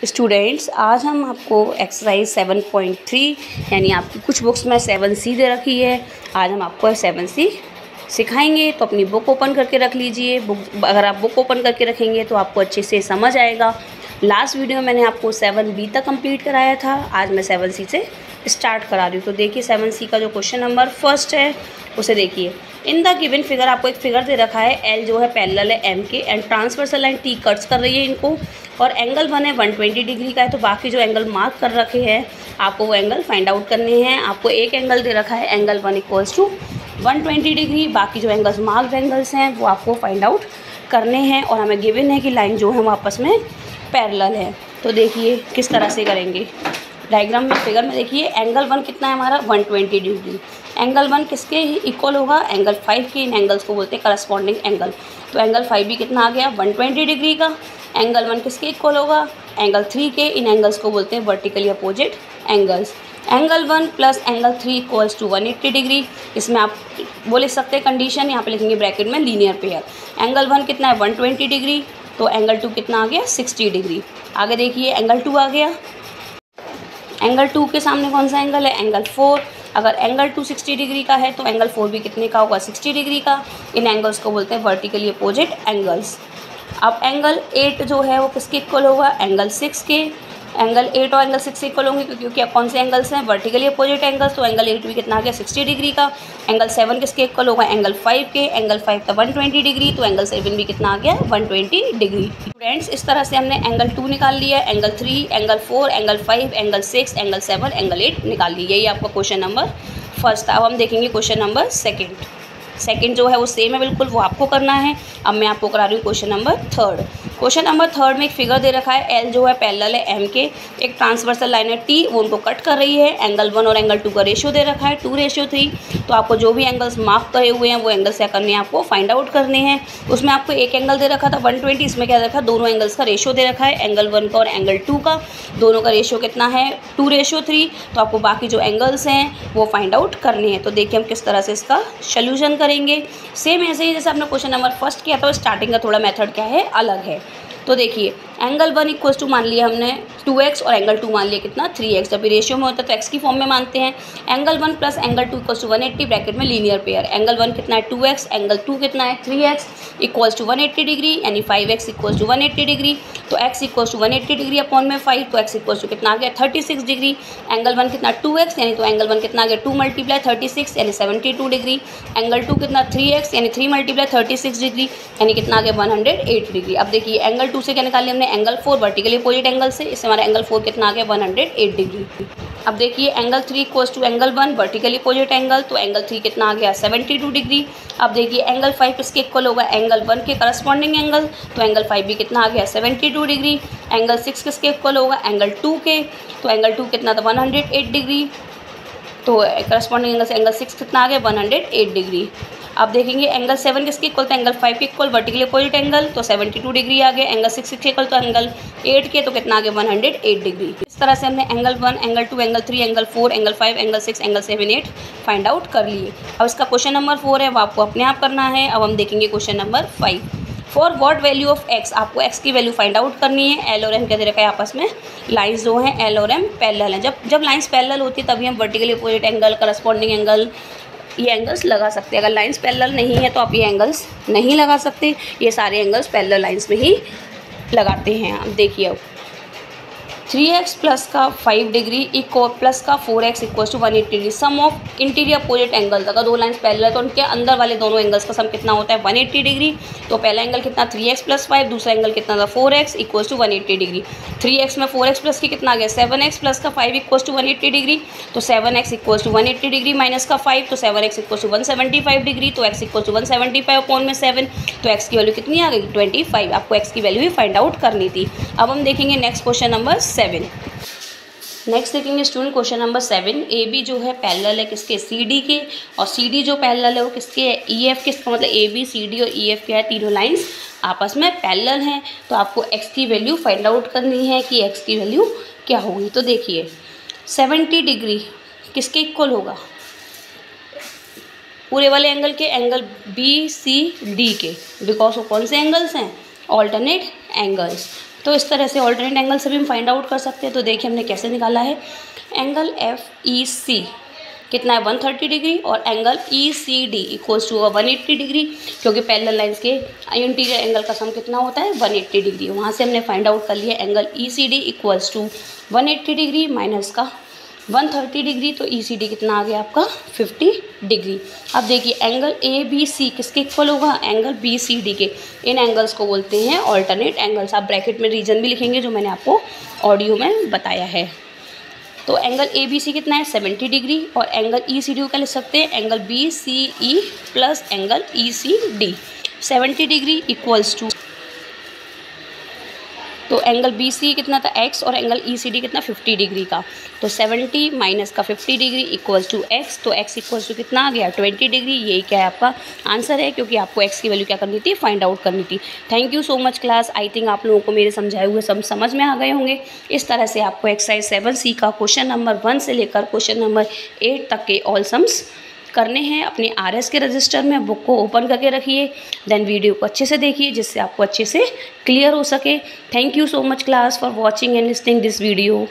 Students, आज हम आपको एक्सरसाइज 7.3 यानी आपकी कुछ बुक्स में 7C दे रखी है। आज हम आपको 7C सिखाएंगे। तो अपनी बुक ओपन करके रख लीजिए। अगर आप बुक ओपन करके रखेंगे तो आपको अच्छे से समझ आएगा। लास्ट वीडियो में मैंने आपको 7B तक कंप्लीट कराया था। आज मैं 7C से स्टार्ट करा रही हूँ। तो देखिए 7C का जो क्वेश्चन नंबर फर्स्ट है उसे देखिए। इन द गिवन फिगर, आपको एक फिगर दे रखा है। एल जो है पैरेलल है एम के and transversal line T cuts कर रही है इनको, और एंगल 1 है 120 डिग्री का है। तो बाकी जो एंगल मार्क कर रखे हैं आपको वो एंगल फाइंड आउट करने हैं। आपको एक एंगल दे रखा है एंगल 1 = 120 डिग्री। बाकी जो एंगल्स मार्क्ड एंगल्स हैं वो आपको फाइंड आउट करने हैं, और हमें गिवन है कि लाइन जो है वो आपस में पैरेलल है। तो देखिए किस तरह से करेंगे। डायग्राम में फिगर में देखिए एंगल 1 कितना है हमारा 120 डिग्री। एंगल 1 किसके इक्वल होगा? एंगल 5 के। इन एंगल्स को बोलते हैं करस्पॉन्डिंग एंगल। तो एंगल 5 भी कितना आ गया 120 डिग्री का। एंगल 1 किसके इक्वल होगा? एंगल 3 के। इन एंगल्स को बोलते हैं vertically opposite angles. Angle 1 plus angle 3 = 180 degree. इसमें आप वो लिख सकते हैं कंडीशन, यहाँ पे लिखेंगे ब्रैकेट में लीनियर पेयर। एंगल 1 कितना है 120 डिग्री, तो एंगल 2 कितना आ गया 60 डिग्री। आगे देखिए एंगल 2 आ गया। एंगल 2 के सामने कौन सा एंगल है? एंगल 4। अगर एंगल 2 60 डिग्री का है तो एंगल 4 भी कितने का होगा? 60 डिग्री का। इन एंगल्स को बोलते हैं वर्टिकली अपोजिट एंगल्स। अब एंगल 8 जो है वो किसके इक्वल होगा? एंगल 6 के। एंगल 8 और एंगल 6 इक्वल होंगे क्योंकि अब कौन से एंगल्स हैं? Vertically opposite angles. तो एंगल 8 भी कितना आ गया 60 डिग्री का। एंगल 7 किसके इक्वल होगा? एंगल 5 के। एंगल 5 था 120 डिग्री, तो एंगल 7 भी कितना आ गया 120 डिग्री। स्टूडेंट्स, इस तरह से हमने एंगल 2 निकाल लिया, angle 3, angle 4, angle 5, angle 6, angle 7, angle 8 निकाल लिया। यही आपका क्वेश्चन नंबर फर्स्ट था। अब हम देखेंगे क्वेश्चन नंबर सेकंड जो है वो सेम है बिल्कुल, वो आपको करना है। अब मैं आपको करा रही हूँ question number third. Question number third में एक फिगर दे रखा है। एल जो है पैरेलल है एम के, एक ट्रांसवर्सल लाइन है टी, वो उनको कट कर रही है। एंगल 1 और एंगल 2 का रेशियो दे रखा है 2:3। तो आपको जो भी एंगल्स मार्क करे हुए हैं वो एंगल्स क्या करने हैं? आपको फाइंड आउट करने हैं। उसमें आपको एक एंगल दे रखा था 120, इसमें क्या दे रखा है? दोनों एंगल्स का रेशियो दे रखा है, एंगल 1 का और एंगल 2 का। दोनों का रेशियो कितना है 2:3। तो आपको बाकी जो एंगल्स हैं वो फाइंड आउट करने हैं। तो देखिए हम किस तरह से इसका सोल्यूशन करेंगे। सेम ऐसे ही जैसे आपने क्वेश्चन नंबर फर्स्ट किया था, स्टार्टिंग का थोड़ा मेथड क्या है अलग है। तो देखिए एंगल 1 = मान लिया हमने 2x और एंगल 2 मान लिया कितना 3x। जब ये रेशियो में होता है तो x की फॉर्म में मानते हैं। एंगल 1 प्लस एंगल 2 = 180, ब्रैकेट में लीनियर पेयर। एंगल 1 कितना है 2x, एंगल 2 कितना है 3x = 180 डिग्री, यानी 5x = 180 डिग्री। तो x = 180 डिग्री अपॉन में 5, तो x = कितना आ गया 36 डिग्री। एंगल 1 कितना 2x, यानी तो एंगल 1 कितना आ गया 2 × 36 यानी 72 डिग्री। एंगल 2 कितना 3x, यानी 3 × 36 डिग्री, यानी कितना आ गया 108 डिग्री। अब देखिए एंगल 2 से क्या निकाल लिया हमने? एंगल 4 वर्टिकली अपोजिट एंगल से, इससे हमारा एंगल 4 कितना आ गया 108 डिग्री। अब देखिए angle 3 = angle 1 vertically opposite angle, तो एंगल 3 कितना आ गया 72 डिग्री। अब देखिए एंगल 5 किसके इक्वल होगा? एंगल 1 के करस्पॉन्डिंग एंगल, तो एंगल 5 भी कितना आ गया 72 डिग्री। एंगल 6 किसके इक्वल होगा? एंगल 2 के, तो एंगल 2 कितना था 108 डिग्री। तो करस्पॉन्डिंग एंगल से एंगल 6 कितना आ गया 108 डिग्री। अब देखेंगे एंगल 7 किसके इक्वल? तो एंगल 5 के इक्वल वर्टिकली अपोजिट एंगल, तो 72 डिग्री आ गया। एंगल 6 के इक्वल तो एंगल 8 के, तो कितना आ गया 108 डिग्री। इस तरह से हमने angle 1, angle 2, angle 3, angle 4, angle 5, angle 6, angle 7, 8 find out कर लिए। अब इसका क्वेश्चन नंबर 4 है, वो आपको अपने आप करना है। अब हम देखेंगे question number 5। For what value of x, आपको x की वैल्यू फाइंड आउट करनी है। एल और एम क्या दे रखा है आपस में? लाइंस जो हैं एल और एम पैरेलल हैं। जब लाइंस पैरेलल होती है तभी हम vertically opposite angle, corresponding angle, ये एंगल्स लगा सकते हैं। अगर लाइंस पैरेलल नहीं है तो आप ये एंगल्स नहीं लगा सकते। ये सारे एंगल्स पैरेलल लाइंस में ही लगाते हैं। अब देखिए अब 3x प्लस का 5 डिग्री प्लस का 4x = 180 degree. Sum of interior opposite angles, अगर दो लाइंस पैरेलल है तो उनके अंदर वाले दोनों एंगल्स का सम कितना होता है 180 डिग्री। तो पहला एंगल कितना 3x + 5, दूसरा एंगल कितना था 4x = 180 डिग्री। 3x में 4x प्लस की कितना आ गया 7x प्लस का 5 = 180 डिग्री। तो 7x = 180 डिग्री माइनस का 5, तो 7x = 175 डिग्री। तो x = 175 अपॉन में 7, तो x की वैल्यू कितनी आ गई 25। आपको x की वैल्यू ही फाइंड आउट करनी थी। अब हम देखेंगे नेक्स्ट क्वेश्चन नंबर 7। नेक्स्ट देखेंगे student question number 7। A B जो है पैरेलल है किसके? सी डी के, और सी डी जो पैरेलल है वो किसके है? ई एफ के। इसका मतलब ए बी सी डी और ई एफ क्या है? तीनों लाइंस आपस में पैरेलल हैं। तो आपको एक्स की वैल्यू फाइंड आउट करनी है कि एक्स की वैल्यू क्या होगी। तो देखिए 70 डिग्री किसके इक्वल होगा? पूरे वाले एंगल के, एंगल बी सी डी के, बिकॉज वो कौन से एंगल्स हैं? Alternate angles. तो इस तरह से ऑल्टरनेट एंगल से भी हम फाइंड आउट कर सकते हैं। तो देखिए हमने कैसे निकाला है, एंगल FEC कितना है 130 डिग्री और angle ECD equals to 180 degree, क्योंकि पैरेलल लाइंस के इंटीरियर एंगल का सम कितना होता है 180 डिग्री। वहाँ से हमने फाइंड आउट कर लिया angle ECD equals to 180 degree minus का 130 डिग्री, तो ECD कितना आ गया आपका 50 डिग्री। अब देखिए एंगल ABC किसके इक्वल होगा, एंगल BCD के। इन एंगल्स को बोलते हैं ऑल्टरनेट एंगल्स। आप ब्रैकेट में रीजन भी लिखेंगे जो मैंने आपको ऑडियो में बताया है। तो एंगल ABC कितना है 70 डिग्री और एंगल ECD को क्या लिख सकते हैं, angle BCE plus angle ECD 70 degree equals to, तो एंगल BCE कितना था X और एंगल ECD कितना 50 डिग्री का, तो 70 माइनस का 50 डिग्री इक्वल्स टू X, तो X इक्वल्स टू कितना आ गया 20 डिग्री। यही क्या है आपका आंसर है, क्योंकि आपको X की वैल्यू क्या करनी थी, फाइंड आउट करनी थी। Thank you so much class. I think आप लोगों को मेरे समझाए हुए सब समझ में आ गए होंगे। इस तरह से आपको एक्सरसाइज 7C का क्वेश्चन नंबर 1 से लेकर क्वेश्चन नंबर 8 तक के ऑल सम्स करने हैं। अपने RS के रजिस्टर में बुक को ओपन करके रखिए, देन वीडियो को अच्छे से देखिए जिससे आपको अच्छे से क्लियर हो सके। Thank you so much class for watching and listening this video.